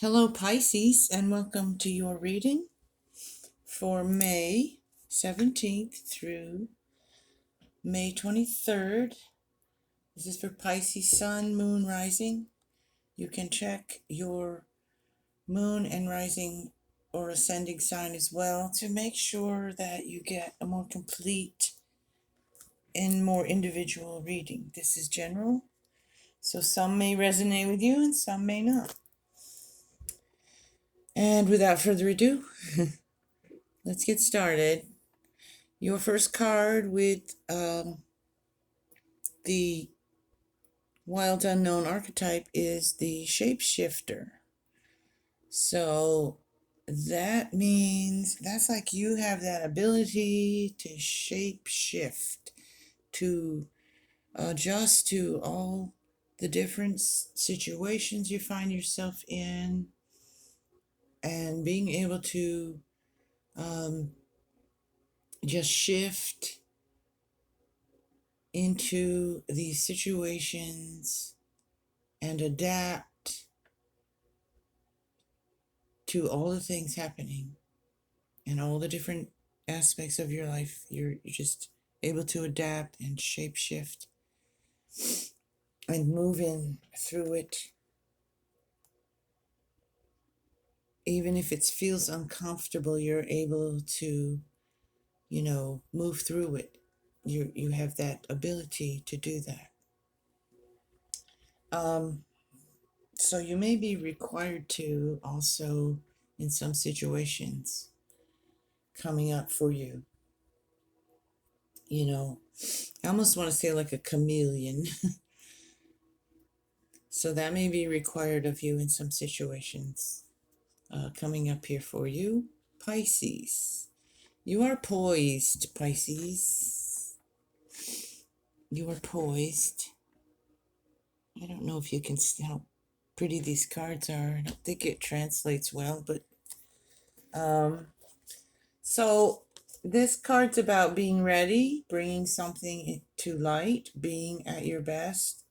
Hello, Pisces, and welcome to your reading for May 17th through May 23rd. This is for Pisces Sun, Moon, Rising. You can check your Moon and Rising or Ascending sign as well to make sure that you get a more complete and more individual reading. This is general, so some may resonate with you and some may not. And without further ado, let's get started. Your first card with the wild unknown archetype is the shapeshifter. So that means that's like you have that ability to shape shift, to adjust to all the different situations you find yourself in, and being able to um, just shift into these situations and adapt to all the things happening and all the different aspects of your life. You're just able to adapt and shape shift and move in through it. Even if it feels uncomfortable, you're able to, move through it. You have that ability to do that. So you may be required to also, in some situations coming up for you, I almost want to say like a chameleon. So that may be required of you in some situations. Coming up here for you, Pisces. You are poised, Pisces. You are poised. I don't know if you can see how pretty these cards are. I don't think it translates well, but so this card's about being ready, bringing something to light, being at your best,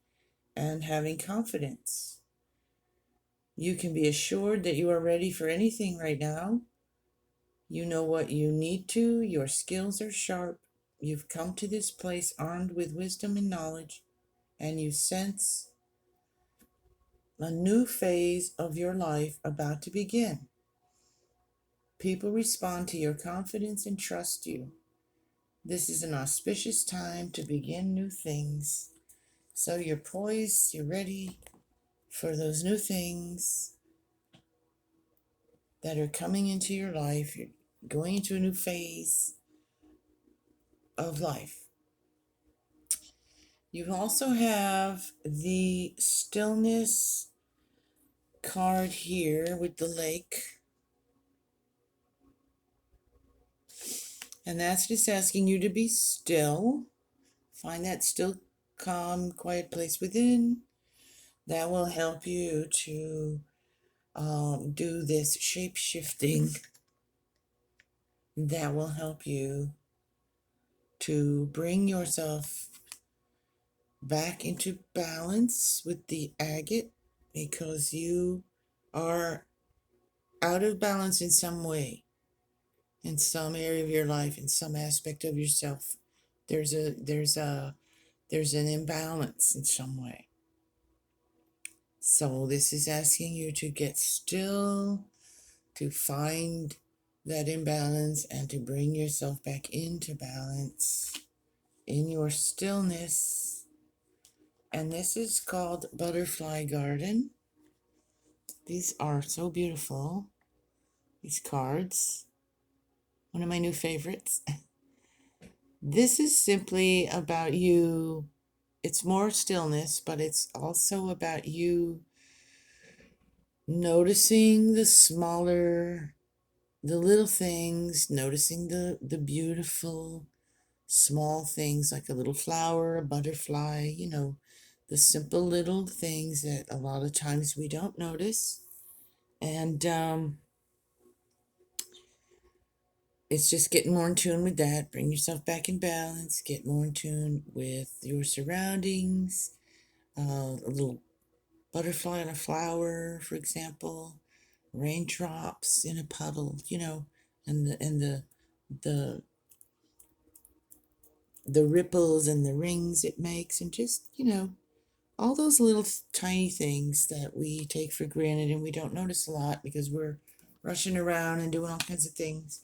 and having confidence. You can be assured that you are ready for anything right now. You know what you need to, your skills are sharp. You've come to this place armed with wisdom and knowledge, and you sense a new phase of your life about to begin. People respond to your confidence and trust you. This is an auspicious time to begin new things. So you're poised, you're ready for those new things that are coming into your life. You're going into a new phase of life. You also have the Stillness card here with the lake. And that's just asking you to be still. Find that still, calm, quiet place within. That will help you to do this shape shifting. That will help you to bring yourself back into balance with the agate, because you are out of balance in some way, in some area of your life, in some aspect of yourself. There's an imbalance in some way. So this is asking you to get still, to find that imbalance, and to bring yourself back into balance in your stillness. And this is called Butterfly Garden. These are so beautiful, these cards. One of my new favorites. This is simply about you. It's more stillness, but it's also about you noticing the little things, noticing the beautiful small things like a little flower, a butterfly, the simple little things that a lot of times we don't notice. And it's just getting more in tune with that. Bring yourself back in balance, get more in tune with your surroundings. A little butterfly on a flower, for example. raindrops in a puddle, and the ripples and the rings it makes, and just, all those little tiny things that we take for granted and we don't notice a lot because we're rushing around and doing all kinds of things.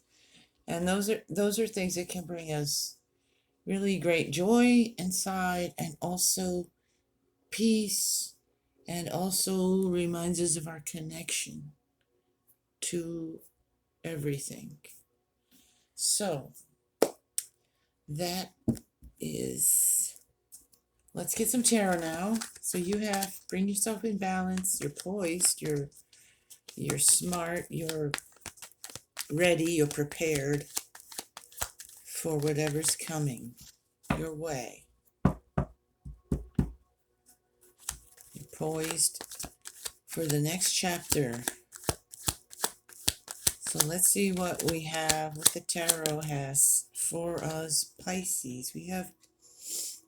And those are things that can bring us really great joy inside, and also peace, and also reminds us of our connection to everything. So that is, let's get some tarot now. So you have, bring yourself in balance, you're poised, you're smart, you're ready, you're prepared for whatever's coming your way. You're poised for the next chapter. So let's see what we have, what the tarot has for us Pisces. We have,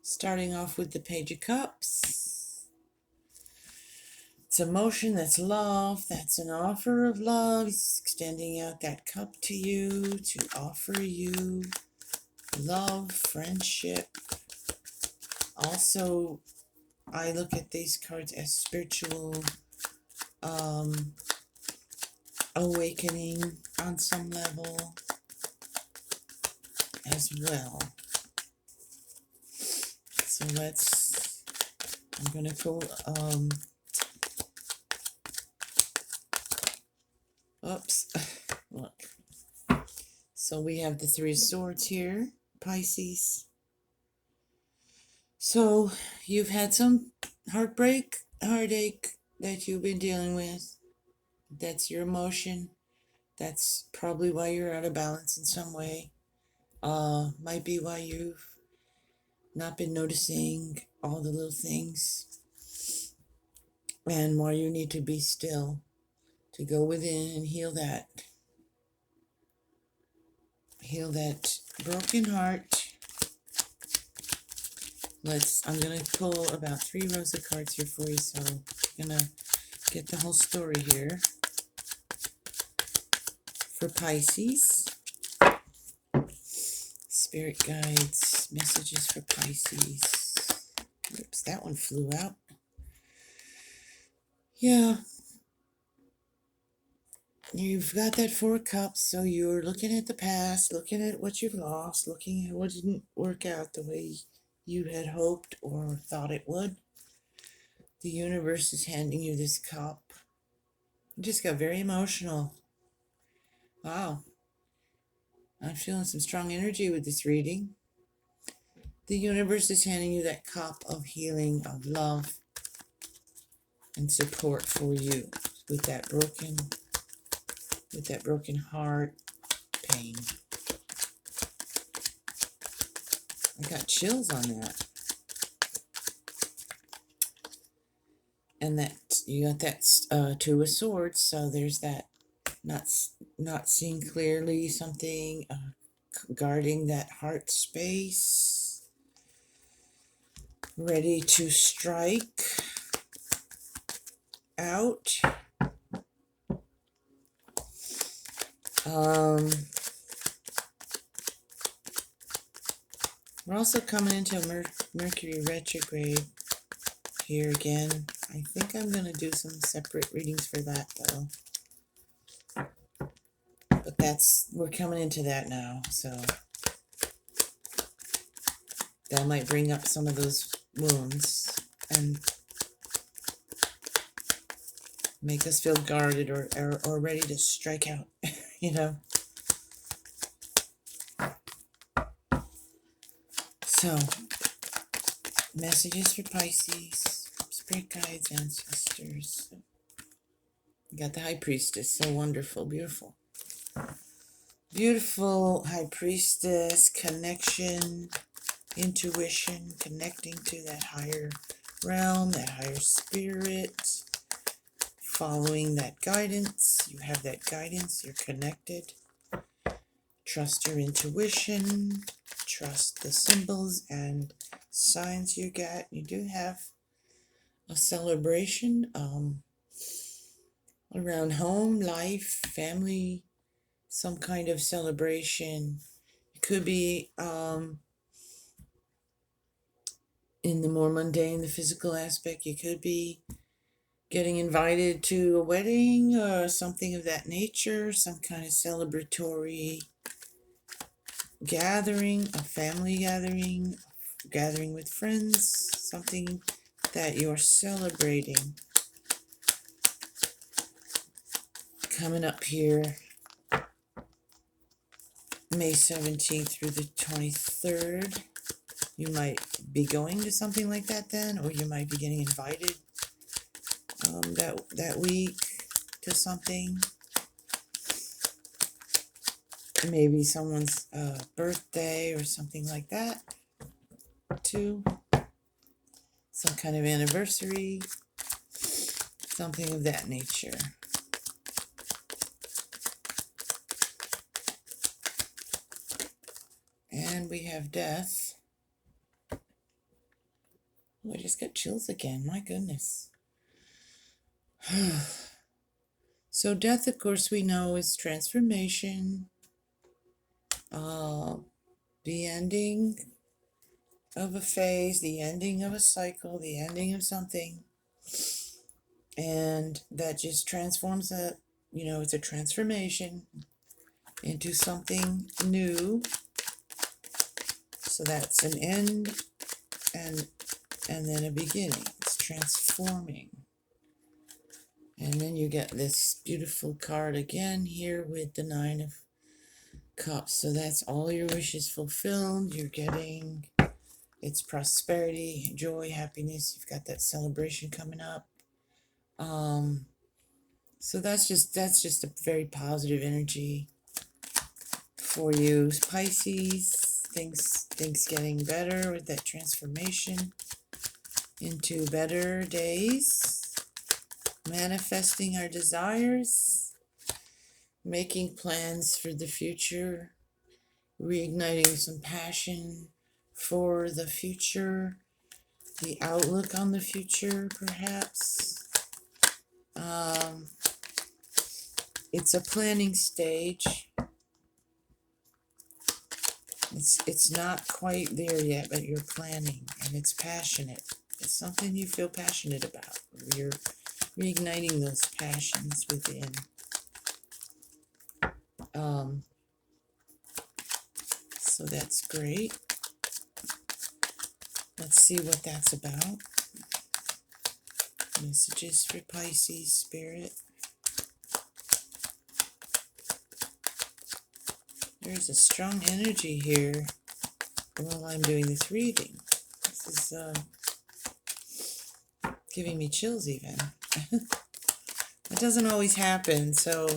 starting off with the Page of Cups. It's emotion, that's love, that's an offer of love. He's extending out that cup to you to offer you love, friendship. Also, I look at these cards as spiritual awakening on some level as well. So I'm going to pull, oops, look. So we have the Three of Swords here, Pisces. So you've had some heartbreak, heartache that you've been dealing with. That's your emotion. That's probably why you're out of balance in some way. Might be why you've not been noticing all the little things, and why you need to be still, to go within and heal that broken heart. I'm gonna pull about 3 rows of cards here for you, so I'm gonna get the whole story here for Pisces. Spirit guides, messages for Pisces. Oops, that one flew out. Yeah. You've got that 4 of Cups, so you're looking at the past, looking at what you've lost, looking at what didn't work out the way you had hoped or thought it would. The universe is handing you this cup. You just got very emotional. Wow. I'm feeling some strong energy with this reading. The universe is handing you that cup of healing, of love, and support for you with that broken heart pain. I got chills on that. And that you got that 2 of Swords, so there's that not seeing clearly, something guarding that heart space, ready to strike out. We're also coming into Mercury retrograde here again. I think I'm going to do some separate readings for that, though. But we're coming into that now, so that might bring up some of those wounds and make us feel guarded or ready to strike out, So, messages for Pisces, spirit guides, ancestors. You got the High Priestess, so wonderful, beautiful. Beautiful High Priestess, connection, intuition, connecting to that higher realm, that higher spirit, following that guidance. You have that guidance, you're connected. Trust your intuition, trust the symbols and signs you get. You do have a celebration. around home, life, family, some kind of celebration. It could be in the more mundane, the physical aspect. You could be getting invited to a wedding or something of that nature, some kind of celebratory gathering, a family gathering, gathering with friends, something that you're celebrating. Coming up here, May 17th through the 23rd. You might be going to something like that then, or you might be getting invited that week to something. Maybe someone's birthday or something like that too. Some kind of anniversary, something of that nature. And we have death. Oh, I just got chills again. My goodness. So death, of course, we know is transformation, the ending of a phase, the ending of a cycle, the ending of something. And that just transforms it's a transformation into something new. So that's an end and then a beginning. It's transforming. And then you get this beautiful card again here with the 9 of Cups. So that's all your wishes fulfilled. You're getting, it's prosperity, joy, happiness. You've got that celebration coming up. So that's just a very positive energy for you, Pisces. Things getting better with that transformation into better days. Manifesting our desires, making plans for the future, reigniting some passion for the future, the outlook on the future, perhaps. It's a planning stage. It's not quite there yet, but you're planning, and it's passionate. It's something you feel passionate about. You're reigniting those passions within. So that's great. Let's see what that's about. Messages for Pisces Spirit. There's a strong energy here while I'm doing this reading. This is giving me chills even. It doesn't always happen, so,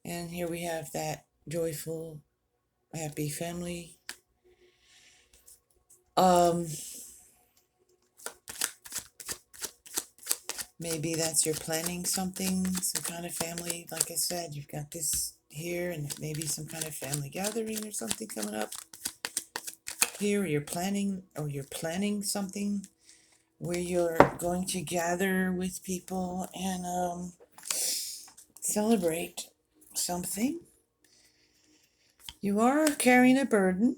and here we have that joyful, happy family. Maybe that's you're planning something, some kind of family. Like I said, you've got this here, and maybe some kind of family gathering or something coming up. Here you're planning something where you're going to gather with people and celebrate something. You are carrying a burden,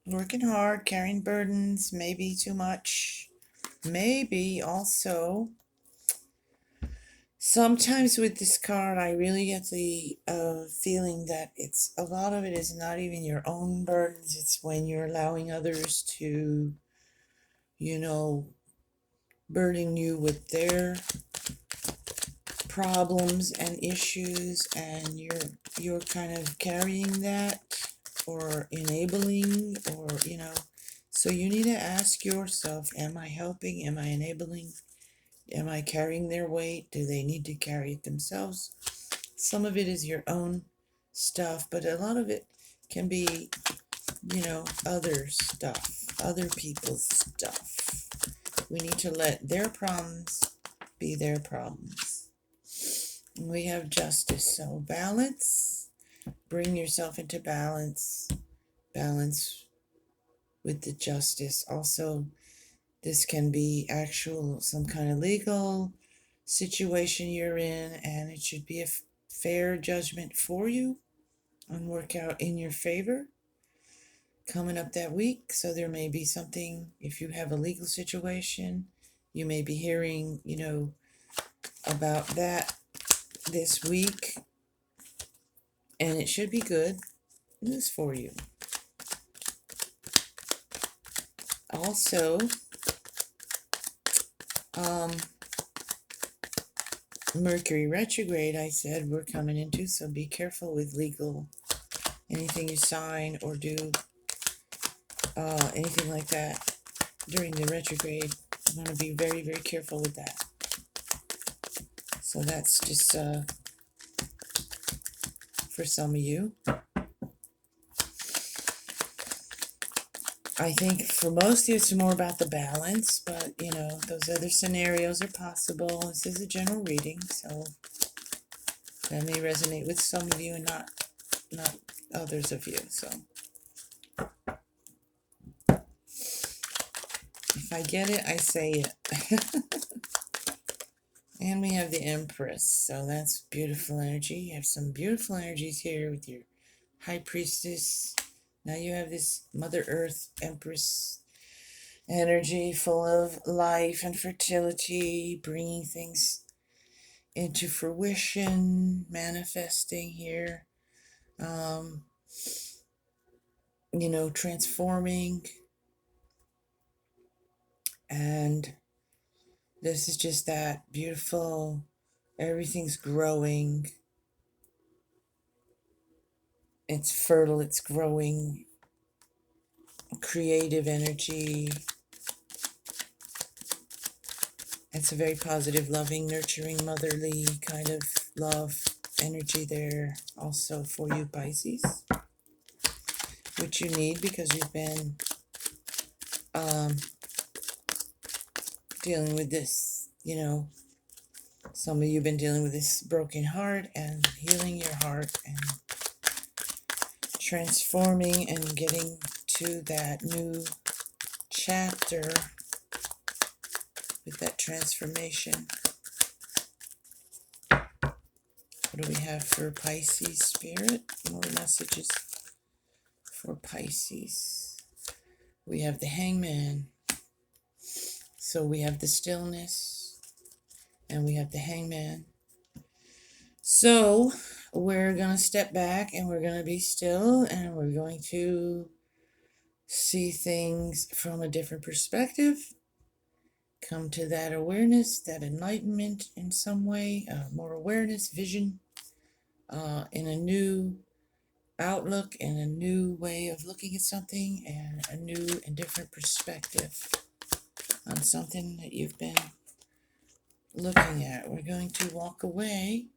working hard, carrying burdens, maybe too much. Maybe also, sometimes with this card, I really get the feeling that a lot of it is not even your own burdens. It's when you're allowing others to, burden you with their problems and issues, and you're kind of carrying that or enabling, or so you need to ask yourself, am I helping? Am I enabling? Am I carrying their weight? Do they need to carry it themselves? Some of it is your own stuff, but a lot of it can be, other stuff, other people's stuff. We need to let their problems be their problems. And we have justice, so balance. Bring yourself into balance. Balance with the justice. Also, This can be actual, some kind of legal situation you're in, and it should be a fair judgment for you and work out in your favor coming up that week. So there may be something, if you have a legal situation, you may be hearing, about that this week, and it should be good news for you. Also, Mercury retrograde, I said we're coming into, so be careful with legal, anything you sign or do, anything like that during the retrograde. You want to be very, very careful with that. So that's just for some of you. I think for most of you it's more about the balance, but those other scenarios are possible. This is a general reading, so that may resonate with some of you and not others of you. So if I get it, I say it. And we have the Empress, so that's beautiful energy. You have some beautiful energies here with your High Priestess. Now you have this Mother Earth Empress energy full of life and fertility, bringing things into fruition, manifesting here, transforming. And this is just that beautiful, everything's growing. It's fertile, it's growing, creative energy. It's a very positive, loving, nurturing, motherly kind of love energy there also for you, Pisces, which you need because you've been dealing with this, some of you have been dealing with this broken heart and healing your heart and transforming and getting to that new chapter with that transformation. What do we have for Pisces spirit? More messages for Pisces. We have the Hangman. So we have the Stillness and we have the Hangman. So we're going to step back and we're going to be still and we're going to see things from a different perspective. Come to that awareness, that enlightenment in some way, more awareness, vision, in a new outlook and a new way of looking at something and a new and different perspective on something that you've been looking at. We're going to walk away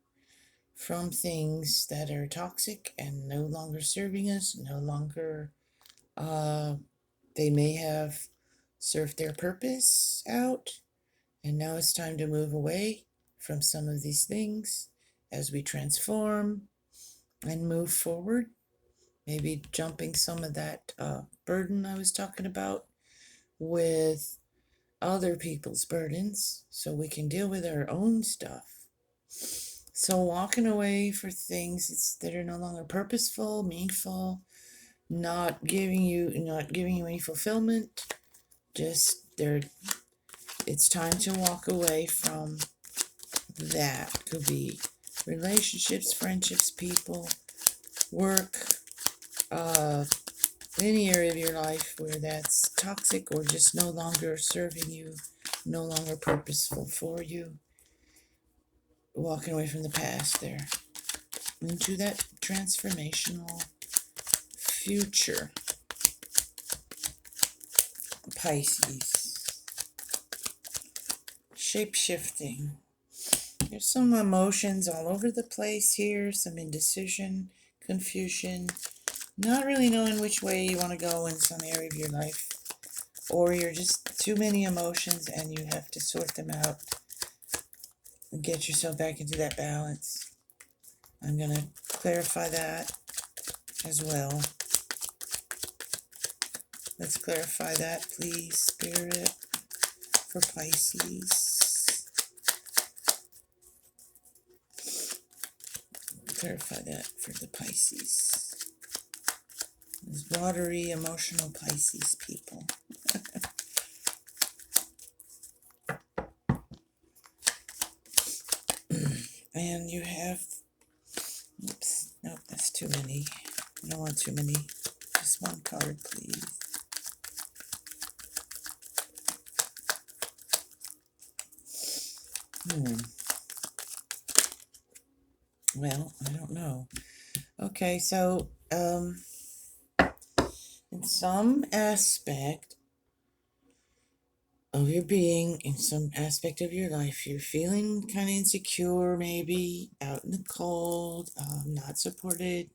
from things that are toxic and no longer serving us, no longer, they may have served their purpose out, and now it's time to move away from some of these things as we transform and move forward. Maybe jumping some of that burden I was talking about with other people's burdens so we can deal with our own stuff. So walking away for things that are no longer purposeful, meaningful, not giving you any fulfillment, it's time to walk away from that. Could be relationships, friendships, people, work, any area of your life where that's toxic or just no longer serving you, no longer purposeful for you. Walking away from the past there into that transformational future. Pisces. Shape-shifting. There's some emotions all over the place here, some indecision, confusion, not really knowing which way you want to go in some area of your life, or you're just too many emotions and you have to sort them out and get yourself back into that balance. I'm going to clarify that as well. Let's clarify that, please, Spirit. for Pisces. Clarify that for the Pisces. Those watery, emotional Pisces people. And you have, oops, nope, that's too many. I don't want too many. Just one card, please. Well, I don't know. Okay, so, in some aspect of your being, in some aspect of your life, you're feeling kind of insecure, maybe out in the cold, not supported.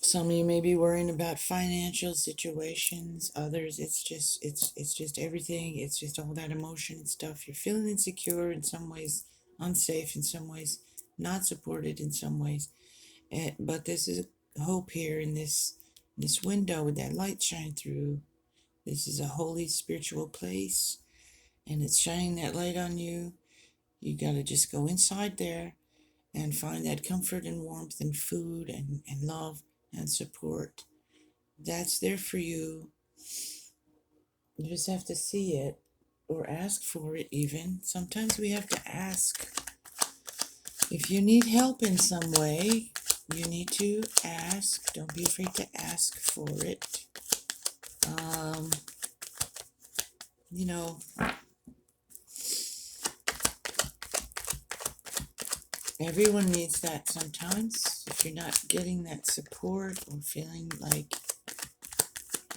Some of you may be worrying about financial situations. Others, it's just everything. It's just all that emotion and stuff. You're feeling insecure in some ways, unsafe in some ways, not supported in some ways. But this is hope here in this window with that light shine through. This is a holy spiritual place, and it's shining that light on you. You got to just go inside there and find that comfort and warmth and food and love and support. That's there for you. You just have to see it or ask for it even. Sometimes we have to ask. If you need help in some way, you need to ask. Don't be afraid to ask for it. You know, everyone needs that sometimes. If you're not getting that support or feeling like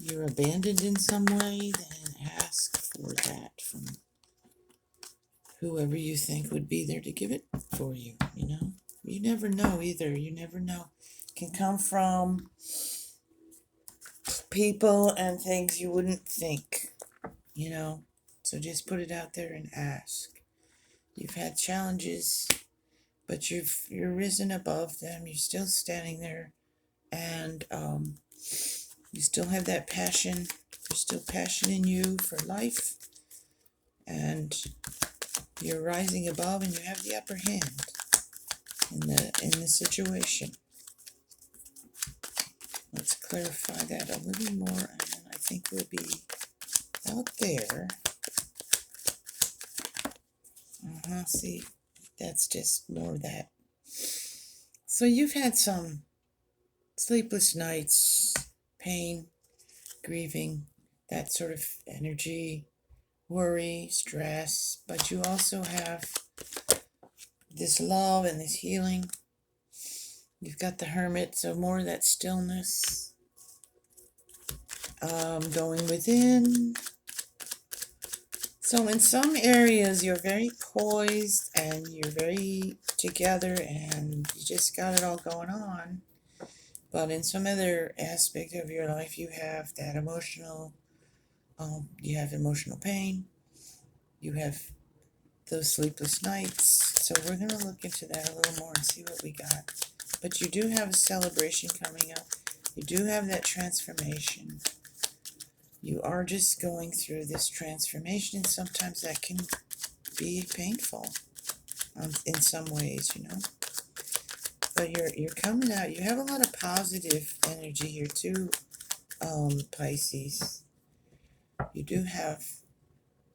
you're abandoned in some way, then ask for that from whoever you think would be there to give it for you, you know? You never know either. You never know. It can come from people and things you wouldn't think, you know? So just put it out there and ask. You've had challenges, but you're risen above them. You're still standing there, and you still have that passion. There's still passion in you for life, and you're rising above, and you have the upper hand in the situation. Let's clarify that a little more, and then I think we'll be out there. See, that's just more of that. So you've had some sleepless nights, pain, grieving, that sort of energy, worry, stress, but you also have this love and this healing. You've got the Hermit, so more of that stillness, going within. So in some areas you're very poised and you're very together and you just got it all going on. But in some other aspect of your life you have that emotional, you have emotional pain, you have those sleepless nights. So we're going to look into that a little more and see what we got. But you do have a celebration coming up. You do have that transformation. You are just going through this transformation, and sometimes that can be painful in some ways, you know. But you're coming out. You have a lot of positive energy here too, Pisces. You do have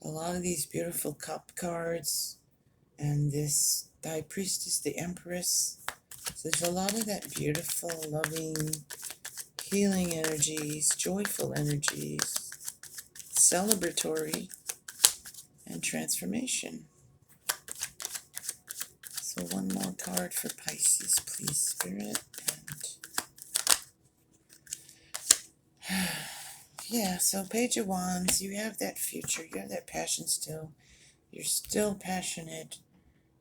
a lot of these beautiful cup cards, and this High Priestess, the Empress. So there's a lot of that beautiful, loving, healing energies, joyful energies, celebratory, and transformation. So one more card for Pisces, please, Spirit. And yeah, so Page of Wands, you have that future, you have that passion still. You're still passionate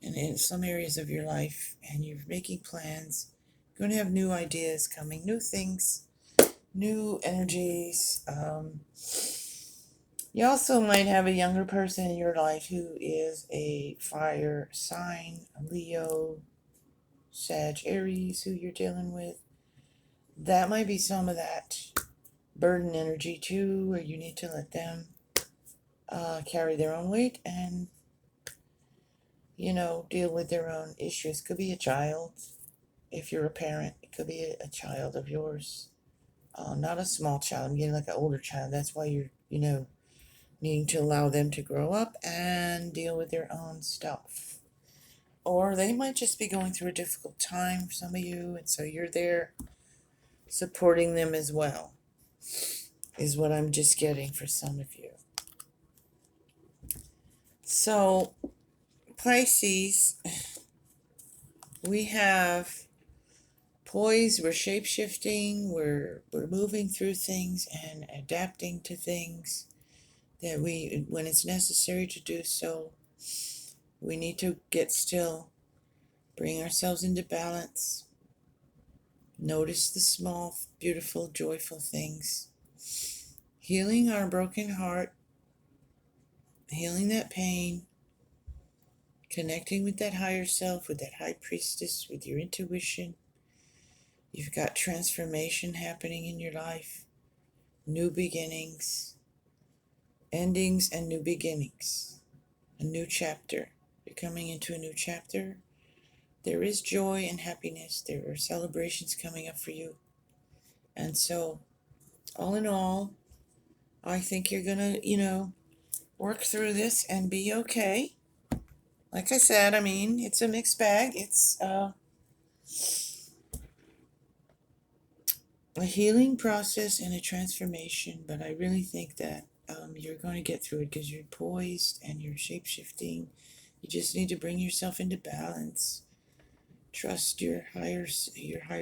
in some areas of your life, and you're making plans. You're going to have new ideas coming, new things, new energies. You also might have a younger person in your life who is a fire sign, a Leo, Sag, Aries, who you're dealing with. That might be some of that burden energy too, where you need to let them carry their own weight and, deal with their own issues. Could be a child, if you're a parent. It could be a child of yours. Not a small child. I'm getting like an older child. That's why you're, needing to allow them to grow up and deal with their own stuff. Or they might just be going through a difficult time for some of you, and so you're there supporting them as well, is what I'm just getting for some of you. So, Pisces, we have poise, we're shape-shifting, we're moving through things and adapting to things that when it's necessary to do so, we need to get still, bring ourselves into balance, notice the small, beautiful, joyful things, healing our broken heart, healing that pain, connecting with that higher self, with that high priestess, with your intuition. You've got transformation happening in your life, new beginnings, endings and new beginnings, a new chapter. You're coming into a new chapter. There is joy and happiness. There are celebrations coming up for you. And so, all in all, I think you're going to, work through this and be okay. Like I said, it's a mixed bag. It's a healing process and a transformation, but I really think that you're going to get through it because you're poised and you're shape-shifting. You just need to bring yourself into balance. Trust your higher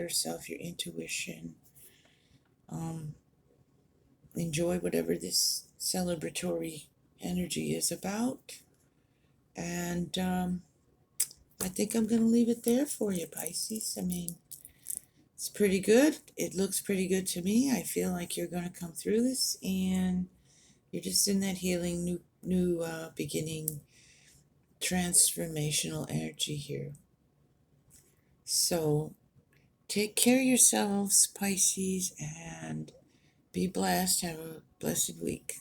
self, your intuition. Enjoy whatever this celebratory energy is about. And I think I'm going to leave it there for you, Pisces. It's pretty good. It looks pretty good to me. I feel like you're going to come through this, and you're just in that healing, new beginning, transformational energy here. So take care of yourselves, Pisces, and be blessed. Have a blessed week.